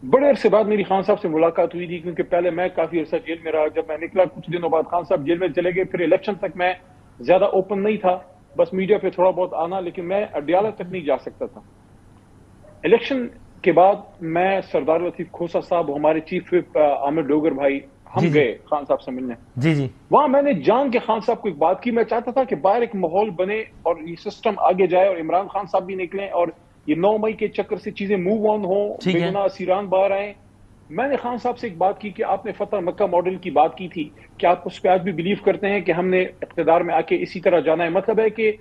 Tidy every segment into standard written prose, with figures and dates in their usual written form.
بڑے عرصے بعد میری خان صاحب سے ملاقات ہوئی تھی، کیونکہ پہلے میں کافی عرصہ جیل میں رہا. جب میں نکلا کچھ دنوں بعد خان صاحب جیل میں چلے گئے. پھر الیکشن تک میں زیادہ اوپن نہیں تھا، بس میڈیا پہ تھوڑا بہت آنا، لیکن میں اڈیالہ تک نہیں جا سکتا تھا. الیکشن کے بعد میں سردار لطیف کھوسہ صاحب، ہمارے چیف وپ عامر ڈوگر بھائی، ہم گئے خان صاحب سے ملنے. جی وہاں میں نے جان کے خان صاحب کو ایک بات کی. میں چاہتا تھا کہ باہر ایک ماحول بنے اور یہ سسٹم آگے جائے اور عمران خان صاحب بھی نکلیں اور یہ 9 مئی کے چکر سے چیزیں موو آن ہوں، بے گناہ اسیران باہر آئیں. میں نے خان صاحب سے ایک بات کی کہ آپ نے فتح مکہ ماڈل کی بات کی تھی، کہ آپ اس پہ آج بھی بلیو کرتے ہیں کہ ہم نے اقتدار میں آ کے اسی طرح جانا ہے؟ مطلب ہے کہ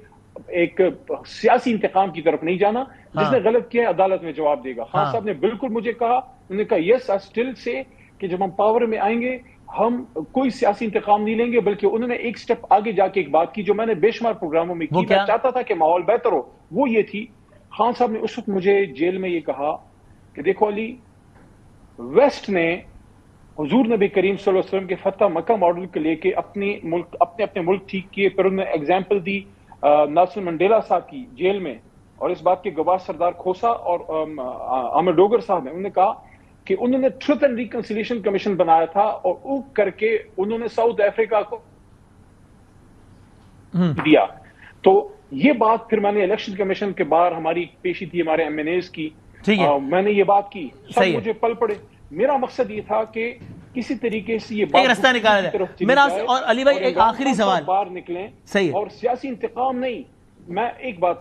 ایک سیاسی انتقام کی طرف نہیں جانا، جس نے غلط کیا ہے عدالت میں جواب دے گا. خان صاحب نے بالکل مجھے کہا، انہوں نے کہا یس آئی اسٹل سے، کہ جب ہم پاور میں آئیں گے ہم کوئی سیاسی انتقام نہیں لیں گے. بلکہ انہوں نے ایک سٹیپ آگے جا کے ایک بات کی جو میں نے بے شمار پروگراموں میں کی. میں چاہتا تھا کہ ماحول بہتر ہو، وہ یہ تھی. خان صاحب نے اس وقت مجھے جیل میں یہ کہا کہ دیکھو علی، ویسٹ نے حضور نبی کریم صلی اللہ علیہ وسلم کے فتح مکہ ماڈل کو لے کے اپنے ملک ٹھیک کیے. پھر انہوں نے ایگزامپل دی نیلسن منڈیلا صاحب کی جیل میں، اور اس بات کے گواہ سردار کھوسہ اور عامر ڈوگر صاحب نے. انہوں نے کہا کہ انہوں نے ٹروتھ اینڈ ریکنسیلیشن کمیشن بنایا تھا اور وہ کر کے انہوں نے ساؤتھ افریقہ کو دیا. تو یہ بات پھر میں نے الیکشن کمیشن کے باہر ہماری پیشی تھی ہمارے ایم این ایز کی، میں نے یہ بات کی، سب مجھے پل پڑے. میرا مقصد یہ تھا کہ کسی طریقے سے یہ بات ایک رستہ نکالا جائے. میرا اور علی بھائی ایک آخری سوال، باہر نکلیں اور سیاسی انتقام نہیں. میں ایک بات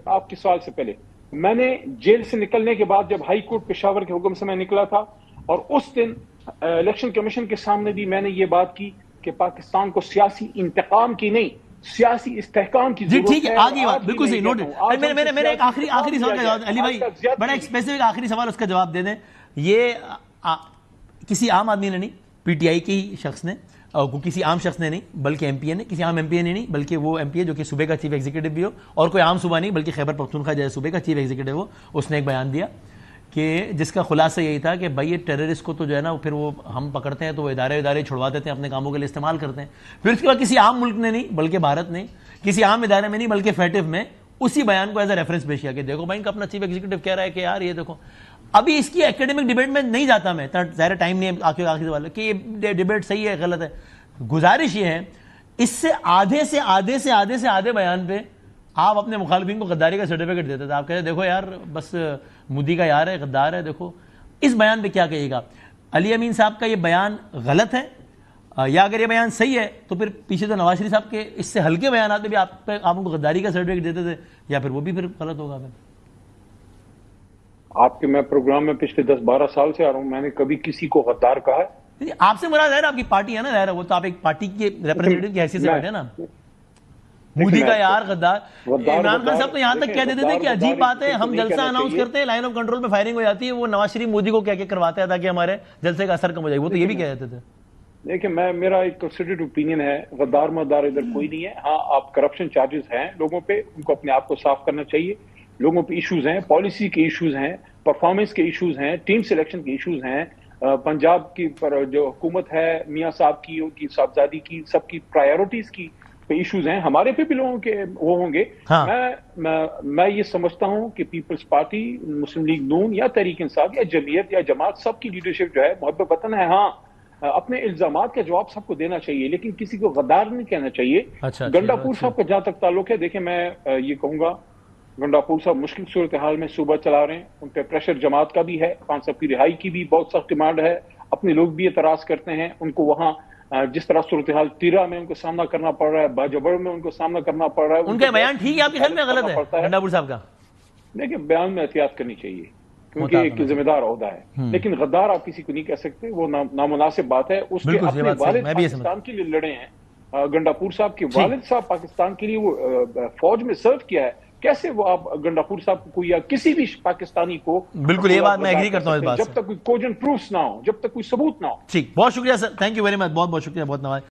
آپ کے سوال سے پہلے، میں نے جیل سے نکلنے کے بعد جب ہائی کورٹ پشاور کے حکم سے میں نکلا تھا، اور اس دن الیکشن کمیشن کے سامنے بھی میں نے یہ بات کی کہ پاکستان کو سیاسی انتقام کی نہیں، سیاسی استحکام کی ضرورت ہے. ٹھیک ہے، آگے بات بالکل صحیح. نوٹ میرے ایک آخری سوال کا جواب علی بھائی، بڑا ایک اسپیسیفک آخری سوال، اس کا جواب دے دیں. یہ کسی عام آدمی نے نہیں، پی ٹی آئی کی شخص نے، کسی عام شخص نے نہیں بلکہ ایم پی اے نے، کسی عام ایم پی اے نے نہیں بلکہ وہ ایم پی اے جو کہ صوبے کا چیف ایگزیکٹو بھی ہو، اور کوئی عام صوبہ نہیں بلکہ خیبر پختونخوا جو ہے صوبے کا چیف ایگزیکٹو ہو، اس نے ایک بیان دیا کہ جس کا خلاصہ یہی تھا کہ بھائی یہ ٹیررسٹ کو تو جو ہے نا پھر وہ ہم پکڑتے ہیں تو وہ ادارے چھڑوا دیتے ہیں، اپنے کاموں کے لیے استعمال کرتے ہیں. پھر اس کے بعد کسی عام ملک نے نہیں بلکہ بھارت نے، کسی عام ادارے میں نہیں بلکہ فیٹف میں اسی بیان کو ایز اے ریفرنس پیش کیا کہ دیکھو بھائی کا اپنا چیف ایگزیکٹو کہہ رہا ہے کہ یار یہ دیکھو. ابھی اس کی ایکیڈمک ڈیبیٹ میں نہیں جاتا میں، ظاہر ٹائم نہیں ہے آخری سوال کہ یہ ڈیبیٹ صحیح ہے غلط ہے. گزارش یہ ہے اس سے آدھے بیان پہ آپ اپنے مخالفین کو غداری کا سرٹیفکیٹ دیتے تھے. آپ کہتے دیکھو یار بس مودی کا یار ہے، غدار ہے. دیکھو اس بیان پہ کیا کہیے گا؟ علی امین صاحب کا یہ بیان غلط ہے، یا اگر یہ بیان صحیح ہے تو پھر پیچھے تو نواز شریف صاحب کے اس سے ہلکے بیانات میں بھی آپ ان کو غداری کا سرٹیفکیٹ دیتے تھے، یا پھر وہ بھی پھر غلط ہوگا؟ پھر آپ کے میں پروگرام میں پچھلے 10-12 سال سے آ رہا ہوں، میں نے کبھی کسی کو غدار کہا ہے؟ آپ سے مراد ہے آپ کی پارٹی ہے نا، ظاہر ہے وہ تو آپ ایک پارٹی کے ریپرزینٹیٹو کی حیثیت سے بیٹھے نا. مودی کا یار غدار، عمران خان صاحب تو یہاں تک کہہ دیتے تھے کہ عجیب بات ہے ہم جلسہ اناؤنس کرتے ہیں لائن آف کنٹرول میں فائرنگ ہو جاتی ہے، وہ نواز شریف مودی کو کہہ کے کرواتے ہیں تاکہ ہمارے جلسے کا اثر کم ہو جائے. وہ تو یہ بھی کہہ دیتے تھے. دیکھیں میرا ایک کنسیڈرڈ اوپینین ہے، غدار مدار ادھر کوئی نہیں ہے. ہاں آپ کرپشن چارجز ہیں لوگوں پہ، ان کو اپنے آپ کو صاف کرنا چاہیے. لوگوں پہ ایشوز ہیں، پالیسی کے ایشوز ہیں، پرفارمنس کے ایشوز ہیں، ٹیم سلیکشن کے ایشوز ہیں. پنجاب کی پر جو حکومت ہے میاں صاحب کی، ان کی صاحبزادی کی، سب کی پرائیورٹیز کی پہ ایشوز ہیں. ہمارے پہ بھی لوگوں کے وہ ہوں گے. میں یہ سمجھتا ہوں کہ پیپلز پارٹی، مسلم لیگ نون یا تحریک انصاف یا جمعیت یا جماعت، سب کی لیڈرشپ جو ہے محب وطن ہے. ہاں اپنے الزامات کا جواب سب کو دینا چاہیے لیکن کسی کو غدار نہیں کہنا چاہیے. گنڈاپور صاحب کا جہاں تک تعلق ہے، دیکھیں میں یہ کہوں گا گنڈاپور صاحب مشکل صورتحال میں صوبہ چلا رہے ہیں، ان پہ پریشر جماعت کا بھی ہے، خان صاحب کی رہائی کی بھی بہت سخت ڈیمانڈ ہے. اپنے لوگ بھی اعتراض کرتے ہیں، ان کو وہاں جس طرح صورتحال تیرا میں ان کو سامنا کرنا پڑ رہا ہے، باجوڑ میں ان کو سامنا کرنا پڑ رہا ہے. ان کا بیان ٹھیک ہے آپ کے خیال میں غلط ہے گنڈاپور صاحب کا؟ دیکھیں بیان میں احتیاط کرنی چاہیے کیونکہ ایک ذمہ دار عہدہ ہے، لیکن غدار آپ کسی کو نہیں کہہ سکتے، وہ نامناسب بات ہے. اس کے اپنے والد پاکستان کے لیے لڑے ہیں. گنڈاپور صاحب کے والد صاحب پاکستان کے لیے وہ فوج میں سرو کیا ہے. کیسے وہ آپ گنڈاپور صاحب کو یا کسی بھی پاکستانی کو؟ بالکل یہ بات میں ایگری کرتا ہوں اس بات سے، جب تک کوئی کوجنٹ پروفس نہ ہو، جب تک کوئی ثبوت نہ ہو. ٹھیک، بہت شکریہ سر، تھینک یو ویری مچ، بہت شکریہ، بہت نواز.